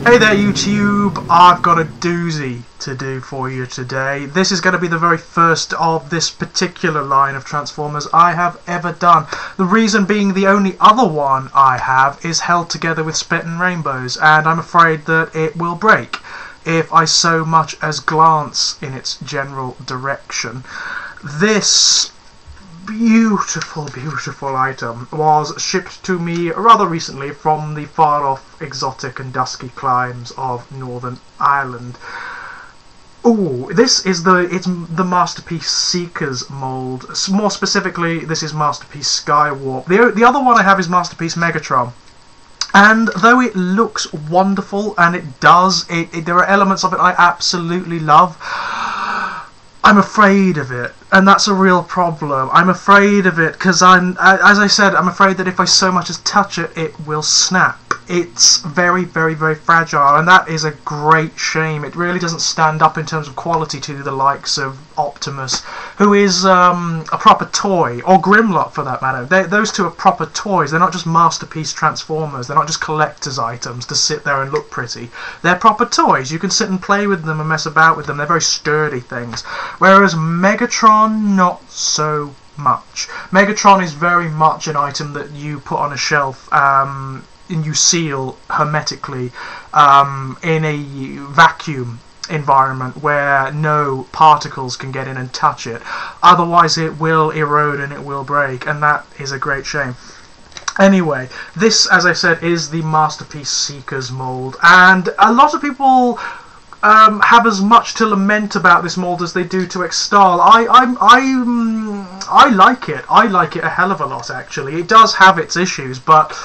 Hey there YouTube, I've got a doozy to do for you today. This is going to be the very first of this particular line of Transformers I have ever done. The reason being the only other one I have is held together with Spittin' Rainbows, and I'm afraid that it will break if I so much as glance in its general direction. This beautiful item was shipped to me rather recently from the far-off, exotic and dusky climes of Northern Ireland. Ooh, it's the Masterpiece Seekers mould. More specifically, this is Masterpiece Skywarp. The other one I have is Masterpiece Megatron. And though it looks wonderful, and it does, there are elements of it I absolutely love, I'm afraid of it, and that's a real problem. I'm afraid of it because as I said, I'm afraid that if I so much as touch it, it will snap. It's very, very, very fragile, and that is a great shame. It really doesn't stand up in terms of quality to the likes of Optimus, who is a proper toy, or Grimlock for that matter. Those two are proper toys. They're not just masterpiece Transformers. They're not just collector's items to sit there and look pretty. They're proper toys. You can sit and play with them and mess about with them. They're very sturdy things. Whereas Megatron, not so much. Megatron is very much an item that you put on a shelf and you seal hermetically in a vacuum environment where no particles can get in and touch it. Otherwise it will erode and it will break, and that is a great shame. Anyway, this, as I said, is the Masterpiece Seekers mould, and a lot of people have as much to lament about this mould as they do to extol. I like it. I like it a hell of a lot, actually. It does have its issues, but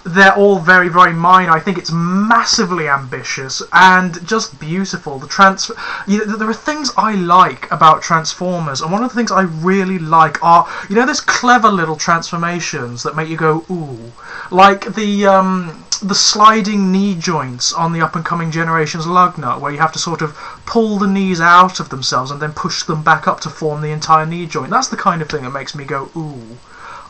they're all very, very minor. I think it's massively ambitious and just beautiful. There are things I like about Transformers, and one of the things I really like are, those clever little transformations that make you go ooh, like the sliding knee joints on the up-and-coming Generations Lugnut, where you have to sort of pull the knees out of themselves and then push them back up to form the entire knee joint. That's the kind of thing that makes me go ooh.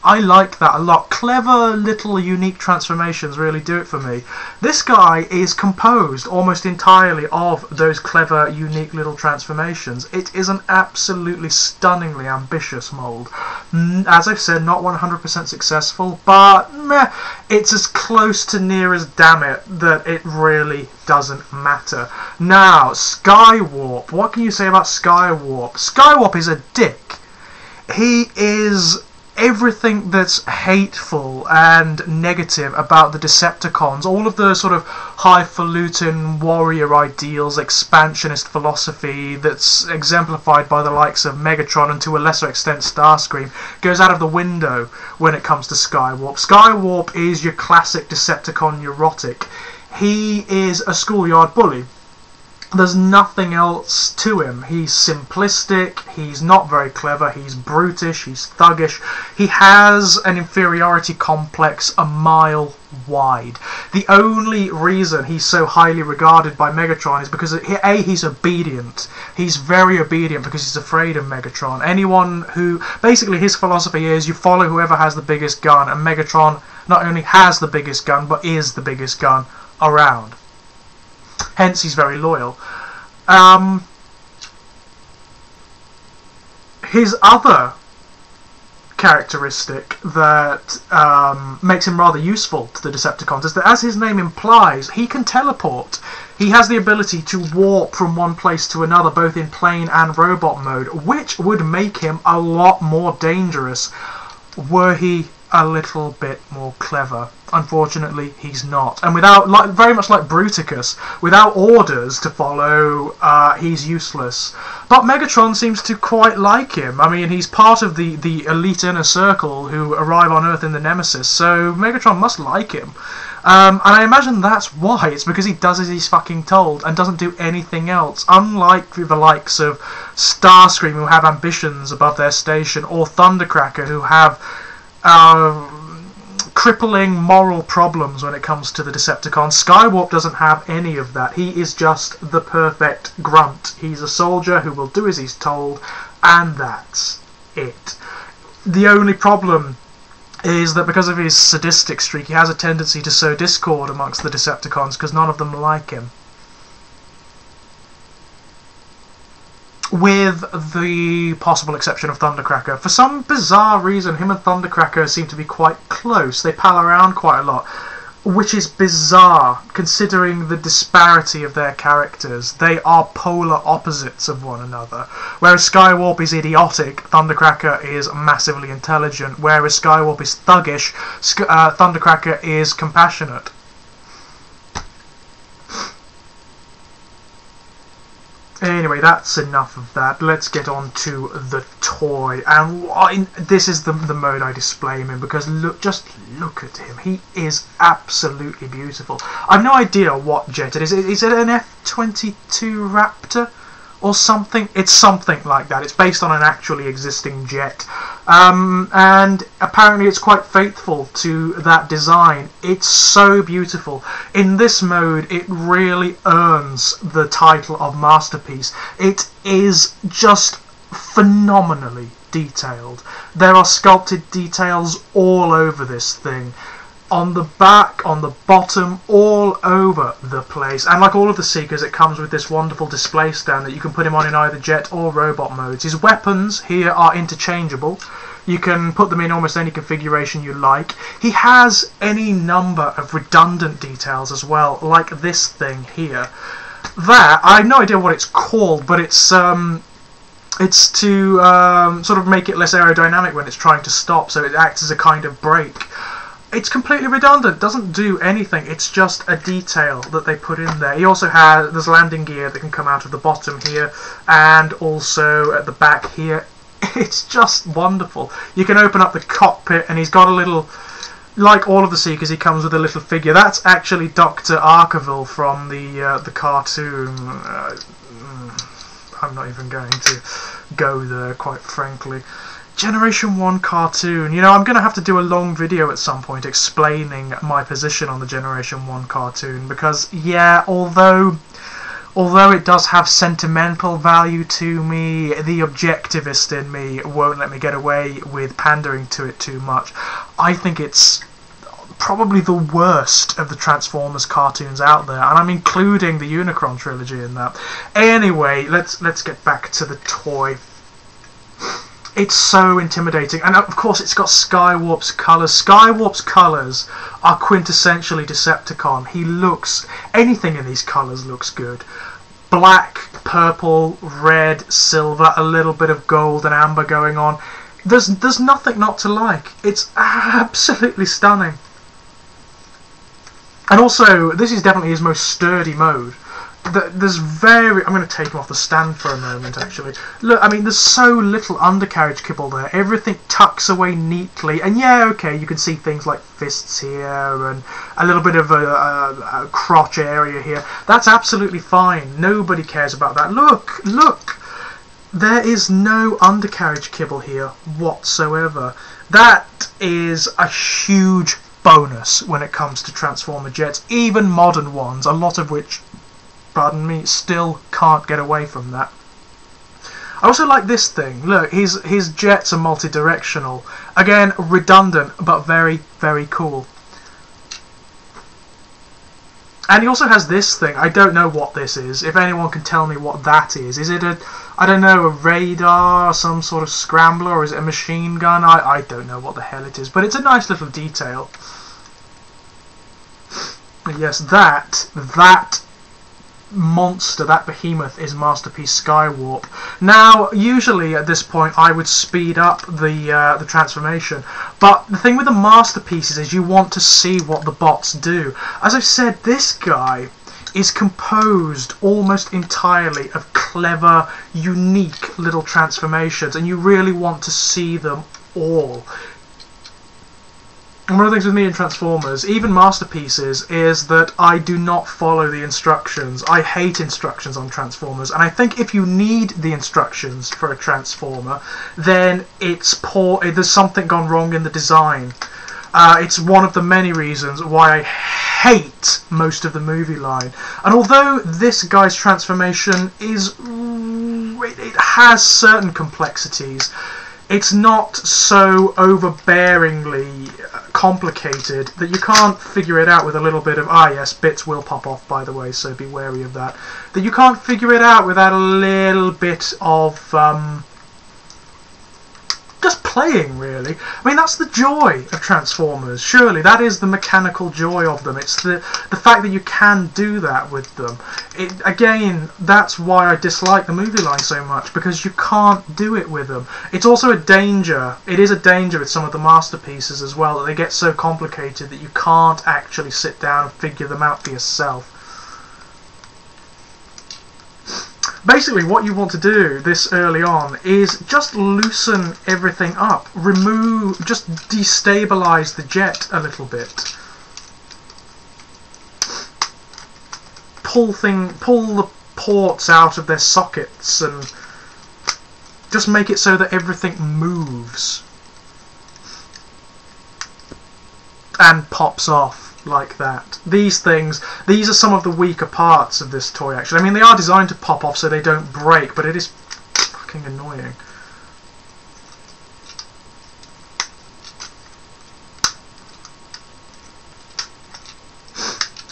I like that a lot. Clever little unique transformations really do it for me. This guy is composed almost entirely of those clever unique little transformations. It is an absolutely stunningly ambitious mould. As I've said, not 100% successful, but meh, it's as close to near as damn it that it really doesn't matter. Now, Skywarp. What can you say about Skywarp? Skywarp is a dick. He is everything that's hateful and negative about the Decepticons, all of the sort of highfalutin warrior ideals, expansionist philosophy that's exemplified by the likes of Megatron and to a lesser extent Starscream, goes out of the window when it comes to Skywarp. Skywarp is your classic Decepticon neurotic. He is a schoolyard bully. There's nothing else to him. He's simplistic, he's not very clever, he's brutish, he's thuggish. He has an inferiority complex a mile wide. The only reason he's so highly regarded by Megatron is because A, he's obedient. He's very obedient because he's afraid of Megatron. Anyone who, basically his philosophy is you follow whoever has the biggest gun, and Megatron not only has the biggest gun, but is the biggest gun around. Hence, he's very loyal. His other characteristic that makes him rather useful to the Decepticons is that, as his name implies, he can teleport. He has the ability to warp from one place to another, both in plane and robot mode, which would make him a lot more dangerous were he a little bit more clever. Unfortunately, he's not, and very much like Bruticus, without orders to follow, he's useless. But Megatron seems to quite like him. I mean, he's part of the elite inner circle who arrive on Earth in the Nemesis, so Megatron must like him. And I imagine that's why. It's because he does as he's fucking told and doesn't do anything else. Unlike the likes of Starscream, who have ambitions above their station, or Thundercracker, who have crippling moral problems when it comes to the Decepticons. Skywarp doesn't have any of that. He is just the perfect grunt. He's a soldier who will do as he's told, and that's it. The only problem is that because of his sadistic streak, he has a tendency to sow discord amongst the Decepticons because none of them like him. With the possible exception of Thundercracker. For some bizarre reason, him and Thundercracker seem to be quite close. They pal around quite a lot, which is bizarre considering the disparity of their characters. They are polar opposites of one another. Whereas Skywarp is idiotic, Thundercracker is massively intelligent. Whereas Skywarp is thuggish, Thundercracker is compassionate. Anyway, that's enough of that. Let's get on to the toy. And this is the mode I display him in, because just look at him. He is absolutely beautiful. I've no idea what jet it is. Is it an F-22 Raptor or something? It's something like that. It's based on an actually existing jet. And apparently it's quite faithful to that design. It's so beautiful. In this mode, it really earns the title of masterpiece. It is just phenomenally detailed. There are sculpted details all over this thing. On the back, on the bottom, all over the place. And like all of the Seekers, it comes with this wonderful display stand that you can put him on in either jet or robot modes. His weapons here are interchangeable. You can put them in almost any configuration you like. He has any number of redundant details as well, like this thing here. That, I have no idea what it's called, but it's to sort of make it less aerodynamic when it's trying to stop, so it acts as a kind of brake. It's completely redundant, doesn't do anything, it's just a detail that they put in there. He also has, there's landing gear that can come out of the bottom here, and also at the back here. It's just wonderful. You can open up the cockpit and he's got a little, like all of the Seekers, he comes with a little figure. That's actually Dr. Arkeville from the cartoon. I'm not even going to go there, quite frankly. Generation 1 cartoon. You know, I'm going to have to do a long video at some point explaining my position on the Generation 1 cartoon, because, yeah, although it does have sentimental value to me, the objectivist in me won't let me get away with pandering to it too much. I think it's probably the worst of the Transformers cartoons out there, and I'm including the Unicron trilogy in that. Anyway, let's get back to the toy. It's so intimidating, and of course it's got Skywarp's colours. Skywarp's colours are quintessentially Decepticon. He looks, anything in these colours looks good. Black, purple, red, silver, a little bit of gold and amber going on. There's nothing not to like. It's absolutely stunning. And also, this is definitely his most sturdy mode. There's I'm going to take him off the stand for a moment, actually. Look, I mean, there's so little undercarriage kibble there. Everything tucks away neatly. And yeah, okay, you can see things like fists here and a little bit of a crotch area here. That's absolutely fine. Nobody cares about that. Look, look! There is no undercarriage kibble here whatsoever. That is a huge bonus when it comes to Transformer jets. Even modern ones, a lot of which, pardon me, still can't get away from that. I also like this thing. Look, his jets are multi-directional. Again, redundant, but very, very cool. And he also has this thing. I don't know what this is. If anyone can tell me what that is. Is it a, I don't know, a radar, or some sort of scrambler, or is it a machine gun? I don't know what the hell it is, but it's a nice little detail. Yes, that monster, that behemoth, is Masterpiece Skywarp. Now, usually at this point I would speed up the transformation, but the thing with the Masterpieces is you want to see what the bots do. As I've said, this guy is composed almost entirely of clever, unique little transformations, and you really want to see them all. And one of the things with me in Transformers, even Masterpieces, is that I do not follow the instructions. I hate instructions on Transformers, and I think if you need the instructions for a Transformer, then it's poor. There's something gone wrong in the design. It's one of the many reasons why I hate most of the movie line. And although this guy's transformation is, it has certain complexities, it's not so overbearingly complicated that you can't figure it out with a little bit of, yes, bits will pop off, by the way, so be wary of that, that you can't figure it out without a little bit of just playing, really. I mean, that's the joy of Transformers, surely. That is the mechanical joy of them. It's the fact that you can do that with them. Again, that's why I dislike the movie line so much, because you can't do it with them. It's also a danger. It is a danger with some of the masterpieces as well, that they get so complicated that you can't actually sit down and figure them out for yourself. Basically, what you want to do this early on is just loosen everything up, just destabilize the jet a little bit. Pull the ports out of their sockets and just make it so that everything moves and pops off. Like that. These are some of the weaker parts of this toy, actually. I mean, they are designed to pop off so they don't break, but it is fucking annoying.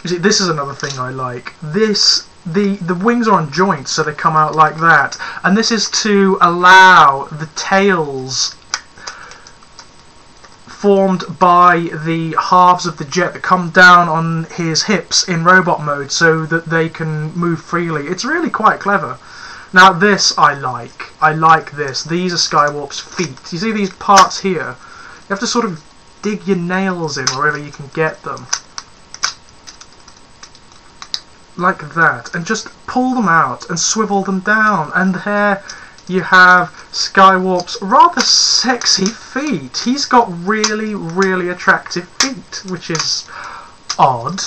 You see, this is another thing I like. The wings are on joints, so they come out like that, and this is to allow the tails formed by the halves of the jet that come down on his hips in robot mode so that they can move freely. It's really quite clever. Now this I like. I like this. These are Skywarp's feet. You see these parts here? You have to sort of dig your nails in wherever you can get them. Like that. And just pull them out and swivel them down. And there you have Skywarp's rather sexy feet. He's got really, really attractive feet, which is odd.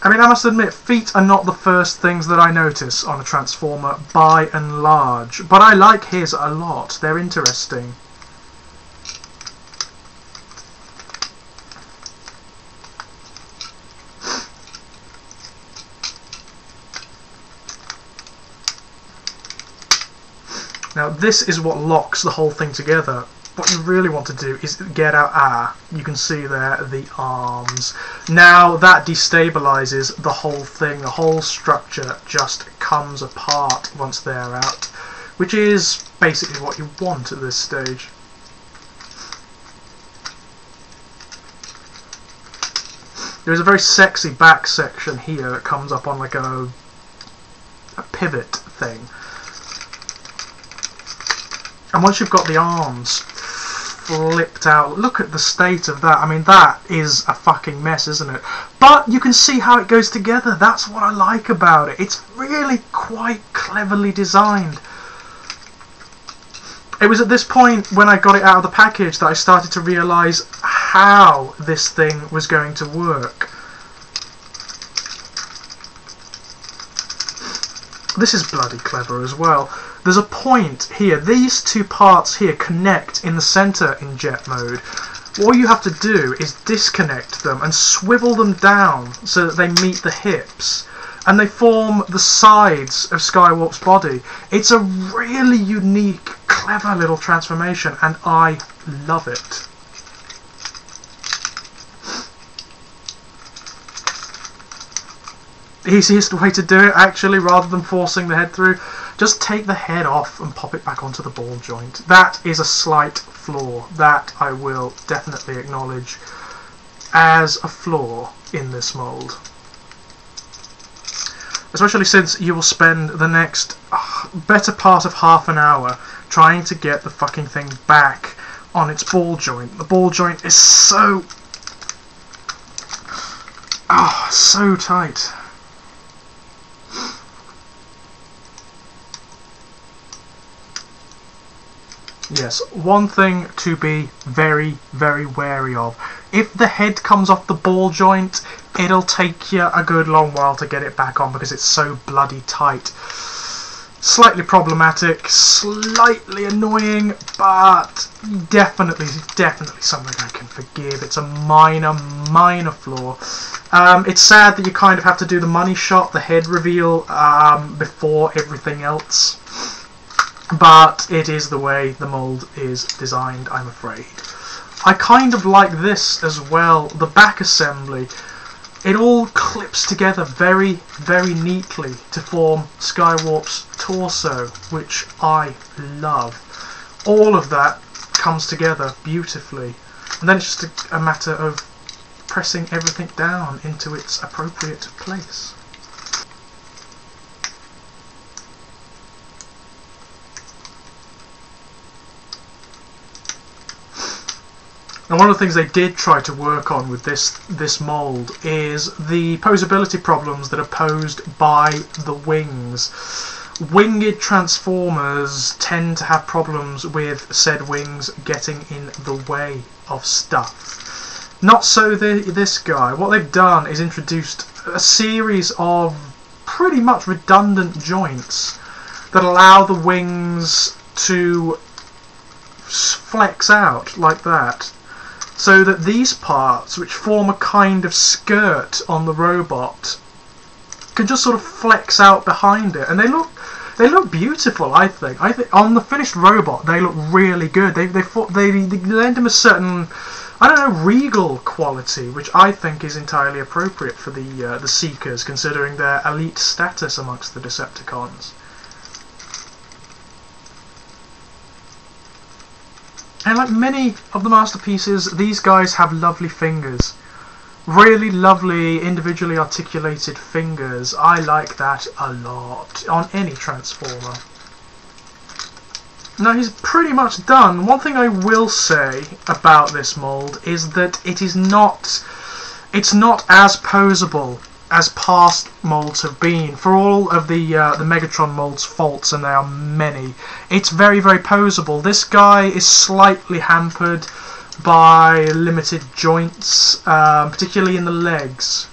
I mean, I must admit, feet are not the first things that I notice on a Transformer by and large, but I like his a lot. They're interesting. Now this is what locks the whole thing together. What you really want to do is get out, you can see there the arms. Now that destabilizes the whole thing, the whole structure just comes apart once they're out, which is basically what you want at this stage. There's a very sexy back section here that comes up on like a pivot thing. And once you've got the arms flipped out, look at the state of that. I mean, that is a fucking mess, isn't it? But you can see how it goes together. That's what I like about it. It's really quite cleverly designed. It was at this point when I got it out of the package that I started to realise how this thing was going to work. This is bloody clever as well. There's a point here. These two parts here connect in the centre in jet mode. All you have to do is disconnect them and swivel them down so that they meet the hips. And they form the sides of Skywarp's body. It's a really unique, clever little transformation, and I love it. Easiest way to do it, actually, rather than forcing the head through, just take the head off and pop it back onto the ball joint. That is a slight flaw. That I will definitely acknowledge as a flaw in this mould. Especially since you will spend the next better part of half an hour trying to get the fucking thing back on its ball joint. The ball joint is so tight. Yes, one thing to be very, very wary of. If the head comes off the ball joint, it'll take you a good long while to get it back on because it's so bloody tight. Slightly problematic, slightly annoying, but definitely something I can forgive. It's a minor flaw. It's sad that you kind of have to do the money shot, the head reveal, before everything else. But it is the way the mould is designed, I'm afraid. I kind of like this as well, the back assembly. It all clips together very, very neatly to form Skywarp's torso, which I love. All of that comes together beautifully, and then it's just a matter of pressing everything down into its appropriate place. And one of the things they did try to work on with this mould is the posability problems that are posed by the wings. Winged transformers tend to have problems with said wings getting in the way of stuff. Not so this guy. What they've done is introduced a series of pretty much redundant joints that allow the wings to flex out like that. So that these parts, which form a kind of skirt on the robot, can just sort of flex out behind it, and they look beautiful. I think on the finished robot they look really good. They lend them a certain, I don't know, regal quality, which I think is entirely appropriate for the Seekers, considering their elite status amongst the Decepticons. And like many of the masterpieces, these guys have lovely fingers. Really lovely, individually articulated fingers. I like that a lot on any Transformer. Now he's pretty much done. One thing I will say about this mould is that it's not as posable as past moulds have been. For all of the Megatron moulds' faults, and there are many, it's very, very posable. This guy is slightly hampered by limited joints, particularly in the legs.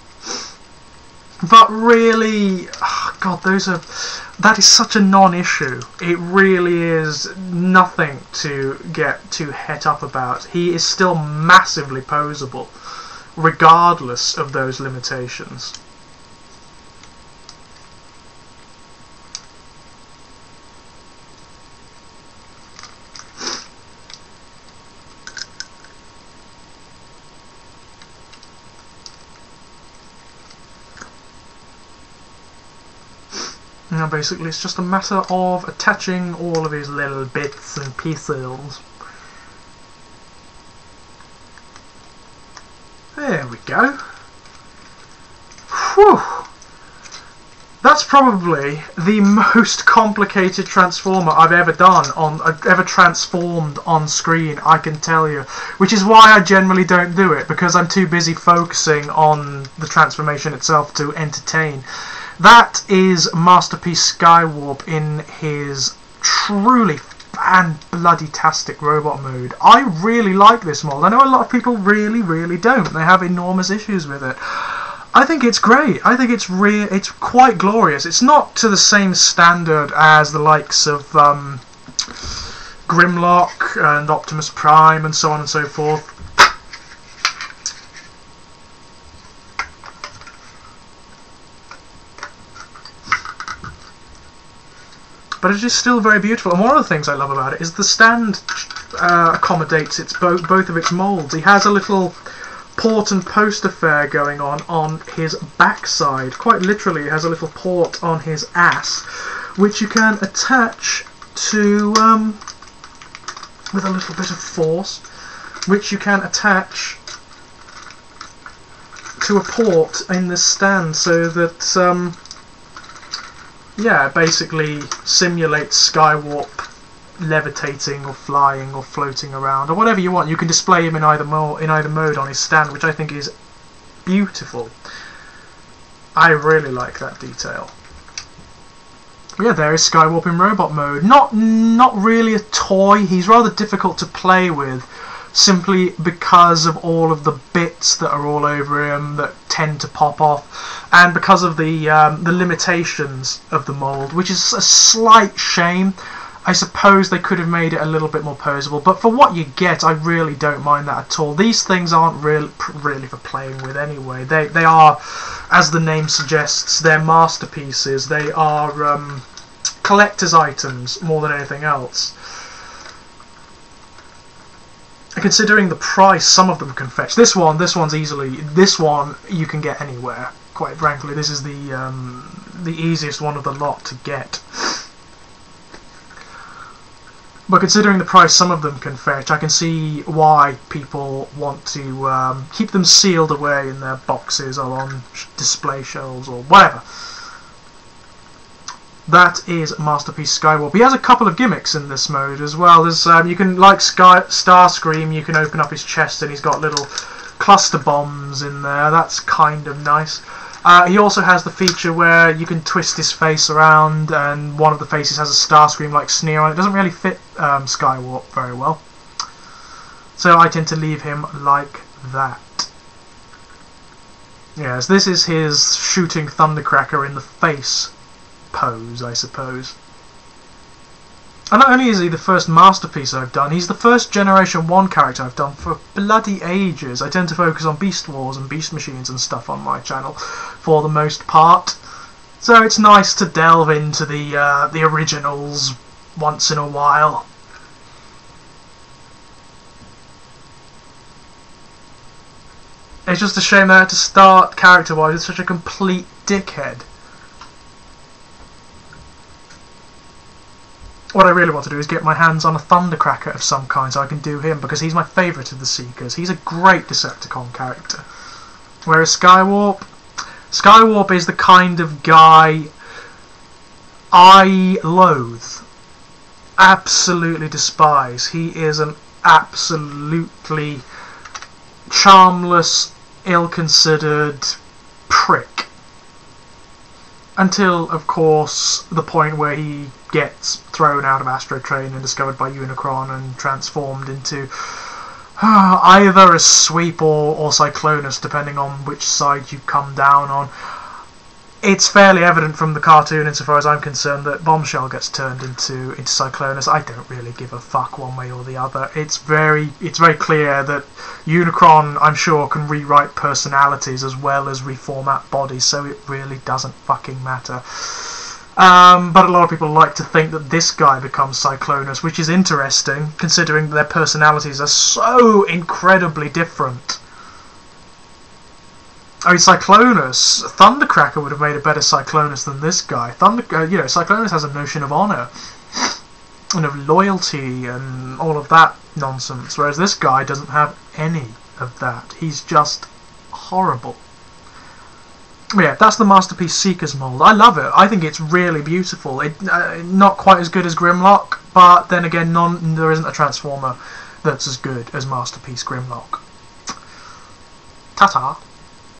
But really, oh God, that is such a non-issue. It really is nothing to get too het up about. He is still massively posable, regardless of those limitations. Now basically it's just a matter of attaching all of his little bits and pieces. There we go. Whew! That's probably the most complicated Transformer I've ever done ever transformed on screen, I can tell you. Which is why I generally don't do it, because I'm too busy focusing on the transformation itself to entertain. That is Masterpiece Skywarp in his truly fan-bloody-tastic robot mode. I really like this mold. I know a lot of people really, really don't. They have enormous issues with it. I think it's great. I think it's quite glorious. It's not to the same standard as the likes of Grimlock and Optimus Prime and so on and so forth. But it is still very beautiful, and one of the things I love about it is the stand accommodates both of its moulds. He has a little port and post affair going on his backside. Quite literally, he has a little port on his ass, which you can attach to, with a little bit of force, which you can attach to a port in this stand, so that yeah, basically simulates Skywarp levitating or flying or floating around or whatever you want. You can display him in either mode on his stand, which I think is beautiful. I really like that detail. Yeah, there is Skywarp in robot mode. Not really a toy. He's rather difficult to play with. simply because of all of the bits that are all over him that tend to pop off, and because of the limitations of the mould, which is a slight shame. I suppose they could have made it a little bit more posable, but for what you get, I really don't mind that at all. These things aren't really for playing with anyway. They are, as the name suggests, they're masterpieces. They are collector's items more than anything else. Considering the price, some of them can fetch. This one's easily. This one you can get anywhere. Quite frankly, this is the easiest one of the lot to get. But considering the price some of them can fetch, I can see why people want to keep them sealed away in their boxes or on display shelves or whatever. That is Masterpiece Skywarp. He has a couple of gimmicks in this mode as well. There's you can, like Starscream, you can open up his chest and he's got little cluster bombs in there. That's kind of nice. He also has the feature where you can twist his face around, and one of the faces has a Starscream-like sneer on it. It doesn't really fit Skywarp very well, so I tend to leave him like that. Yes, this is his shooting Thundercracker in the face pose, I suppose. And not only is he the first masterpiece I've done, he's the first Generation 1 character I've done for bloody ages. I tend to focus on Beast Wars and Beast Machines and stuff on my channel for the most part. So it's nice to delve into the originals once in a while. It's just a shame that I had to start character-wise with such a complete dickhead. What I really want to do is get my hands on a Thundercracker of some kind so I can do him, because he's my favourite of the Seekers. He's a great Decepticon character. Whereas Skywarp is the kind of guy I loathe. Absolutely despise. He is an absolutely charmless, ill-considered prick. Until, of course, the point where he gets thrown out of Astro Train and discovered by Unicron and transformed into either a Sweep or Cyclonus, depending on which side you come down on. It's fairly evident from the cartoon, insofar as I'm concerned, that Bombshell gets turned into Cyclonus. I don't really give a fuck one way or the other. It's very clear that Unicron, I'm sure, can rewrite personalities as well as reformat bodies, so it really doesn't fucking matter. But a lot of people like to think that this guy becomes Cyclonus, which is interesting, considering their personalities are so incredibly different. I mean, Cyclonus, Thundercracker would have made a better Cyclonus than this guy. Cyclonus has a notion of honour and of loyalty and all of that nonsense, whereas this guy doesn't have any of that. He's just horrible. Yeah, that's the Masterpiece Seekers mould. I love it. I think it's really beautiful. Not quite as good as Grimlock, but then again, there isn't a Transformer that's as good as Masterpiece Grimlock. Ta-ta.